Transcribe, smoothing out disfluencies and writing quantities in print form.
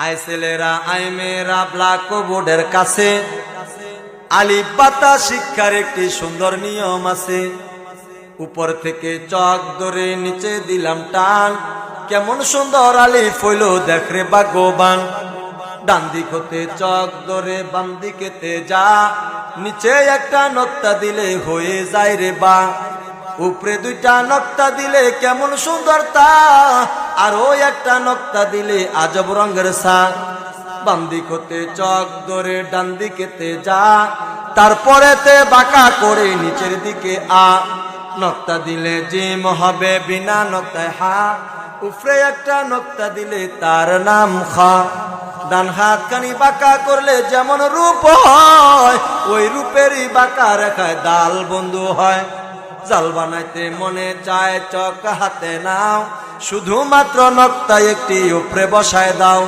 আয় ছেলেরা আয় মেয়েরা ব্ল্যাকবোর্ডের কাছে আলিফ বাতা শিক্ষার একটি সুন্দর নিয়ম আছে। উপর থেকে চক ধরে নিচে দিলাম টান, কেমন সুন্দর আলিফ হইল দেখরে ভাগ্যবান। ডান দিক হতে চক ধরে বাম দিকেতে যা, নিচে একটা নক্তা দিলে হয়ে যায় রে বা। উপরে দুইটা নক্তা দিলে কেমন সুন্দর তা, আর ওই একটা নক্তা দিলে আজব রঙের সা। বাম দিক হতে চক ধরে ডান দিকেতে যা, তারপরেতে বাঁকা করে নিচের দিকে আ। নক্তা দিলে জিম হবে বিনা নক্তায় হা, উপরে একটা নক্তা দিলে তার নাম খা। ডান হাত খানি বাঁকা করলে যেমন রূপ হয়, ওই রূপেরই বাঁকা রেখায় দাল বন্ধু হয়। জাল বানাইতে মনে চায় চক হাতে নাও, শুধুমাত্র নক্তা একটি উপরে বসায় দাও।